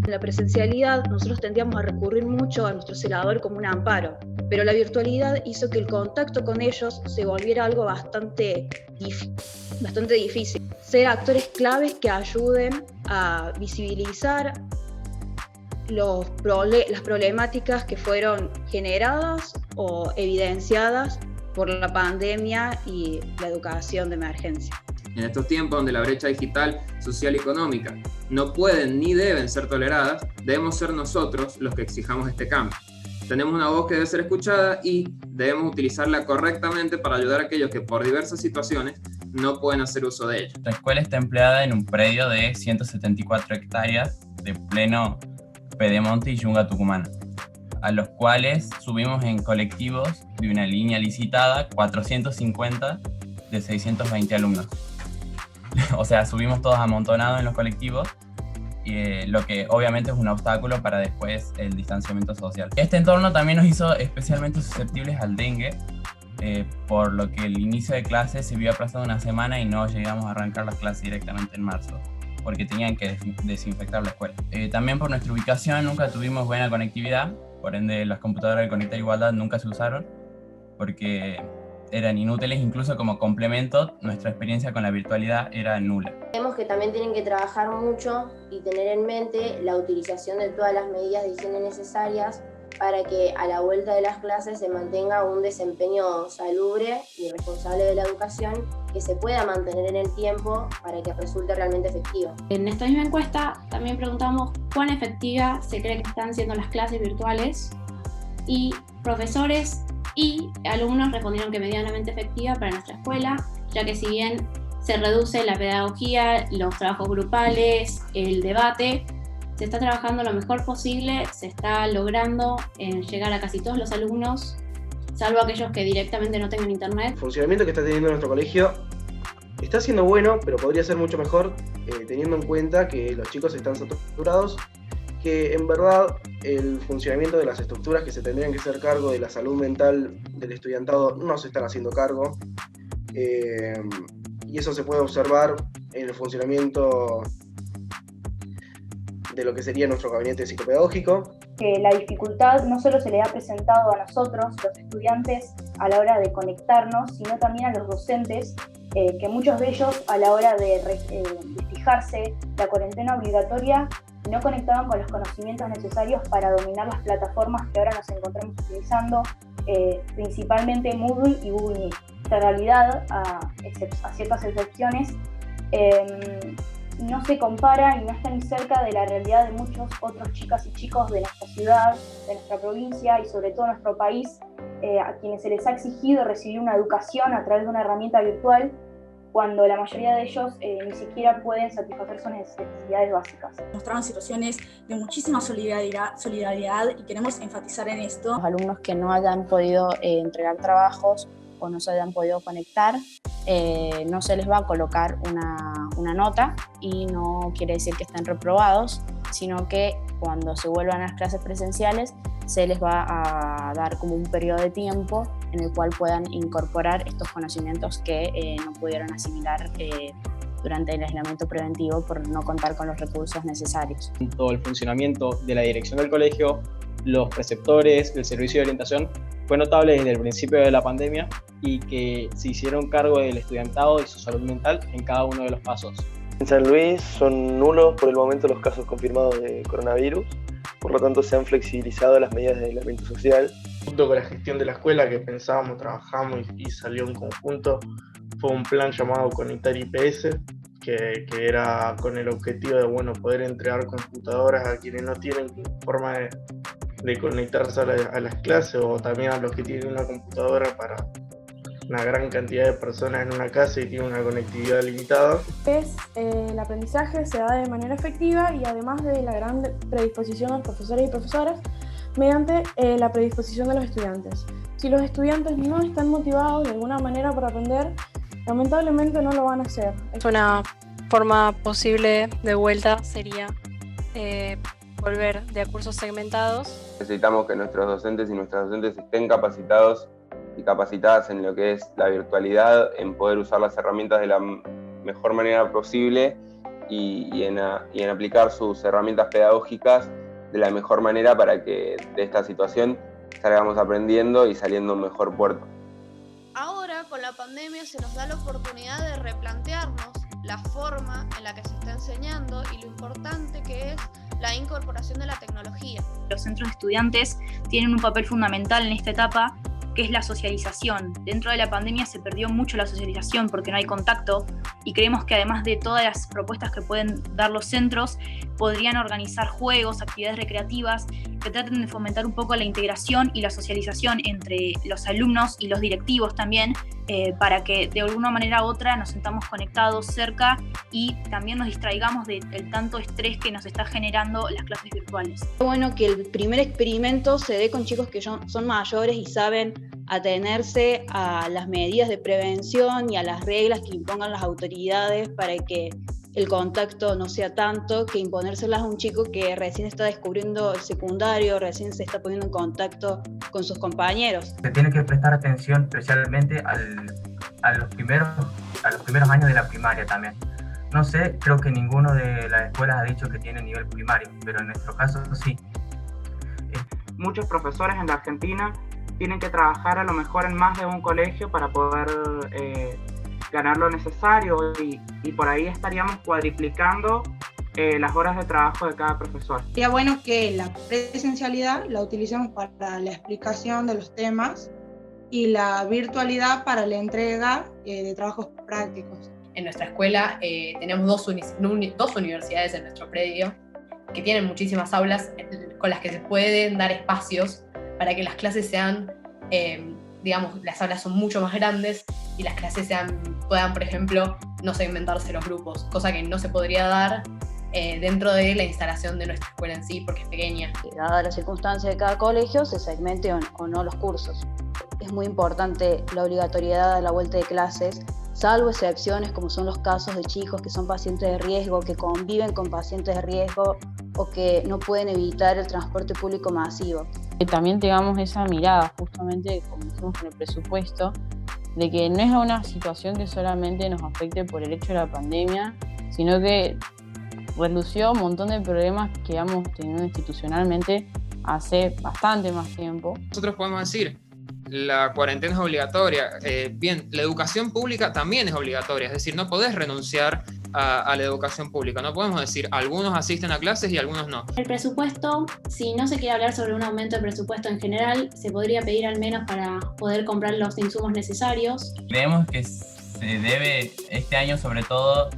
En la presencialidad nosotros tendíamos a recurrir mucho a nuestro celador como un amparo, pero la virtualidad hizo que el contacto con ellos se volviera algo bastante difícil. Ser actores claves que ayuden a visibilizar las problemáticas que fueron generadas o evidenciadas por la pandemia y la educación de emergencia. En estos tiempos donde la brecha digital, social y económica no pueden ni deben ser toleradas, debemos ser nosotros los que exijamos este cambio. Tenemos una voz que debe ser escuchada y debemos utilizarla correctamente para ayudar a aquellos que por diversas situaciones no pueden hacer uso de ella. La escuela está empleada en un predio de 174 hectáreas de pleno Pedemonte y Yunga Tucumán, a los cuales subimos en colectivos de una línea licitada 450 de 620 alumnos. O sea, subimos todos amontonados en los colectivos, lo que obviamente es un obstáculo para después el distanciamiento social. Este entorno también nos hizo especialmente susceptibles al dengue, por lo que el inicio de clases se vio aplazado una semana y no llegamos a arrancar las clases directamente en marzo, porque tenían que desinfectar la escuela. También por nuestra ubicación nunca tuvimos buena conectividad, por ende las computadoras de Conectar Igualdad nunca se usaron, porque eran inútiles, incluso como complemento, nuestra experiencia con la virtualidad era nula. Creemos que también tienen que trabajar mucho y tener en mente la utilización de todas las medidas de higiene necesarias para que a la vuelta de las clases se mantenga un desempeño salubre y responsable de la educación que se pueda mantener en el tiempo para que resulte realmente efectivo. En esta misma encuesta también preguntamos cuán efectiva se cree que están siendo las clases virtuales, y profesores y alumnos respondieron que medianamente efectiva para nuestra escuela, ya que si bien se reduce la pedagogía, los trabajos grupales, el debate, se está trabajando lo mejor posible, se está logrando llegar a casi todos los alumnos, salvo aquellos que directamente no tengan internet. El funcionamiento que está teniendo nuestro colegio está siendo bueno, pero podría ser mucho mejor, teniendo en cuenta que los chicos están saturados, que en verdad el funcionamiento de las estructuras que se tendrían que hacer cargo de la salud mental del estudiantado no se están haciendo cargo, y eso se puede observar en el funcionamiento de lo que sería nuestro gabinete psicopedagógico. Que la dificultad no solo se le ha presentado a nosotros, los estudiantes, a la hora de conectarnos, sino también a los docentes, que muchos de ellos a la hora de fijarse la cuarentena obligatoria no conectaban con los conocimientos necesarios para dominar las plataformas que ahora nos encontramos utilizando, principalmente Moodle y Google Meet. En realidad, a ciertas excepciones, no se compara y no está ni cerca de la realidad de muchos otros chicas y chicos de nuestra ciudad, de nuestra provincia y sobre todo nuestro país, a quienes se les ha exigido recibir una educación a través de una herramienta virtual, cuando la mayoría de ellos ni siquiera pueden satisfacer sus necesidades básicas. Mostraron situaciones de muchísima solidaridad y queremos enfatizar en esto. Los alumnos que no hayan podido entregar trabajos o no se hayan podido conectar, no se les va a colocar una nota y no quiere decir que estén reprobados, sino que cuando se vuelvan a las clases presenciales se les va a dar como un periodo de tiempo en el cual puedan incorporar estos conocimientos que no pudieron asimilar durante el aislamiento preventivo por no contar con los recursos necesarios. Todo el funcionamiento de la dirección del colegio, los preceptores, el servicio de orientación, fue notable desde el principio de la pandemia y que se hicieron cargo del estudiantado y su salud mental en cada uno de los pasos. En San Luis son nulos por el momento los casos confirmados de coronavirus, por lo tanto se han flexibilizado las medidas de aislamiento social. Junto con la gestión de la escuela que pensábamos, trabajamos y salió en conjunto, fue un plan llamado Conectar IPS, que era con el objetivo de poder entregar computadoras a quienes no tienen forma de conectarse a las clases, o también a los que tienen una computadora para una gran cantidad de personas en una casa y tienen una conectividad limitada. El aprendizaje se da de manera efectiva y además de la gran predisposición de los profesores y profesoras, mediante la predisposición de los estudiantes. Si los estudiantes no están motivados de alguna manera por aprender, lamentablemente no lo van a hacer. Una forma posible de vuelta sería volver de a cursos segmentados. Necesitamos que nuestros docentes y nuestras docentes estén capacitados y capacitadas en lo que es la virtualidad, en poder usar las herramientas de la mejor manera posible y en aplicar sus herramientas pedagógicas de la mejor manera para que de esta situación salgamos aprendiendo y saliendo un mejor puerto. Ahora, con la pandemia, se nos da la oportunidad de replantearnos la forma en la que se está enseñando y lo importante que es la incorporación de la tecnología. Los centros de estudiantes tienen un papel fundamental en esta etapa, que es la socialización. Dentro de la pandemia se perdió mucho la socialización porque no hay contacto, y creemos que además de todas las propuestas que pueden dar los centros, podrían organizar juegos, actividades recreativas que traten de fomentar un poco la integración y la socialización entre los alumnos y los directivos también, para que de alguna manera u otra nos sentamos conectados cerca y también nos distraigamos del tanto estrés que nos está generando las clases virtuales. Es bueno que el primer experimento se dé con chicos que son mayores y saben atenerse a las medidas de prevención y a las reglas que impongan las autoridades para que el contacto no sea tanto que imponérselas a un chico que recién está descubriendo el secundario, recién se está poniendo en contacto con sus compañeros. Se tiene que prestar atención especialmente a los primeros años de la primaria también. No sé, creo que ninguno de las escuelas ha dicho que tiene nivel primario, pero en nuestro caso sí. Muchos profesores en la Argentina tienen que trabajar a lo mejor en más de un colegio para poder ganar lo necesario y por ahí estaríamos cuadriplicando las horas de trabajo de cada profesor. Sería bueno que la presencialidad la utilicemos para la explicación de los temas y la virtualidad para la entrega de trabajos prácticos. En nuestra escuela tenemos dos universidades en nuestro predio que tienen muchísimas aulas con las que se pueden dar espacios para que las clases sean, las aulas son mucho más grandes y las clases puedan, por ejemplo, no segmentarse los grupos, cosa que no se podría dar dentro de la instalación de nuestra escuela en sí, porque es pequeña. Dada la circunstancia de cada colegio, se segmente o no los cursos. Es muy importante la obligatoriedad de la vuelta de clases, salvo excepciones como son los casos de chicos que son pacientes de riesgo, que conviven con pacientes de riesgo o que no pueden evitar el transporte público masivo. Que también tengamos esa mirada, justamente como dijimos con el presupuesto, de que no es una situación que solamente nos afecte por el hecho de la pandemia, sino que relució un montón de problemas que hemos tenido institucionalmente hace bastante más tiempo. Nosotros podemos decir, la cuarentena es obligatoria. Bien, la educación pública también es obligatoria, es decir, no podés renunciar a la educación pública. No podemos decir, algunos asisten a clases y algunos no. El presupuesto, si no se quiere hablar sobre un aumento de presupuesto en general, se podría pedir al menos para poder comprar los insumos necesarios. Creemos que se debe este año sobre todo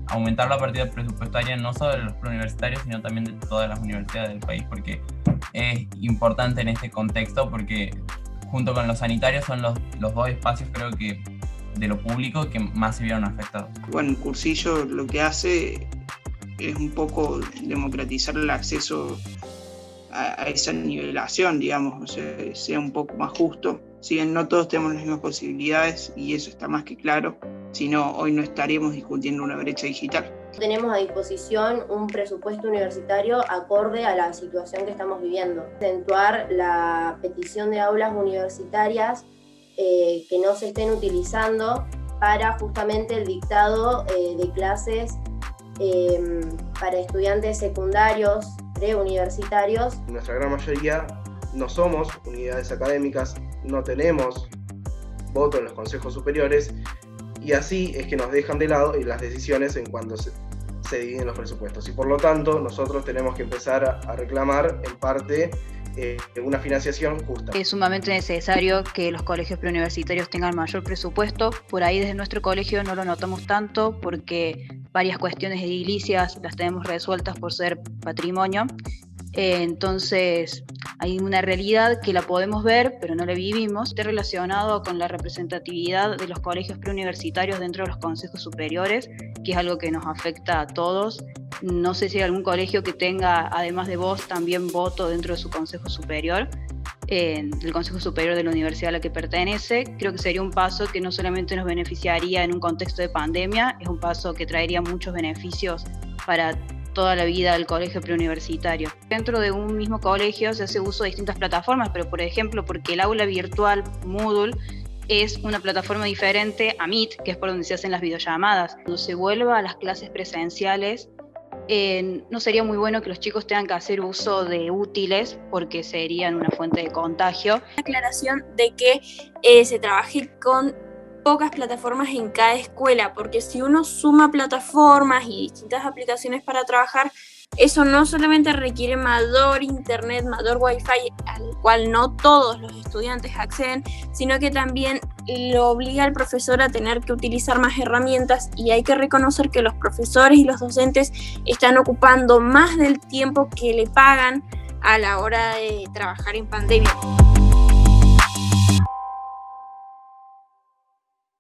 aumentar la partida presupuestaria no solo de los preuniversitarios, sino también de todas las universidades del país, porque es importante en este contexto, porque junto con los sanitarios son los dos espacios, creo que, de lo público que más se vieron afectados. Bueno, el cursillo lo que hace es un poco democratizar el acceso a esa nivelación, digamos, o sea, sea un poco más justo. Si bien no todos tenemos las mismas posibilidades, y eso está más que claro, si no, hoy no estaríamos discutiendo una brecha digital. Tenemos a disposición un presupuesto universitario acorde a la situación que estamos viviendo. Acentuar la petición de aulas universitarias que no se estén utilizando para justamente el dictado de clases para estudiantes secundarios, preuniversitarios. Nuestra gran mayoría no somos unidades académicas, no tenemos voto en los consejos superiores, y así es que nos dejan de lado en las decisiones en cuanto se dividen los presupuestos. Y por lo tanto, nosotros tenemos que empezar a reclamar en parte una financiación justa. Es sumamente necesario que los colegios preuniversitarios tengan mayor presupuesto. Por ahí desde nuestro colegio no lo notamos tanto porque varias cuestiones edilicias las tenemos resueltas por ser patrimonio. Entonces hay una realidad que la podemos ver, pero no la vivimos. Está relacionado con la representatividad de los colegios preuniversitarios dentro de los consejos superiores, que es algo que nos afecta a todos. No sé si hay algún colegio que tenga, además de vos, también voto dentro de su consejo superior, del consejo superior de la universidad a la que pertenece. Creo que sería un paso que no solamente nos beneficiaría en un contexto de pandemia, es un paso que traería muchos beneficios para toda la vida del colegio preuniversitario. Dentro de un mismo colegio se hace uso de distintas plataformas, pero por ejemplo, porque el aula virtual Moodle es una plataforma diferente a Meet, que es por donde se hacen las videollamadas. Cuando se vuelva a las clases presenciales, no sería muy bueno que los chicos tengan que hacer uso de útiles porque serían una fuente de contagio. Aclaración de que se trabaje con pocas plataformas en cada escuela, porque si uno suma plataformas y distintas aplicaciones para trabajar, eso no solamente requiere mayor internet, mayor wifi, al cual no todos los estudiantes acceden, sino que también lo obliga al profesor a tener que utilizar más herramientas, y hay que reconocer que los profesores y los docentes están ocupando más del tiempo que le pagan a la hora de trabajar en pandemia.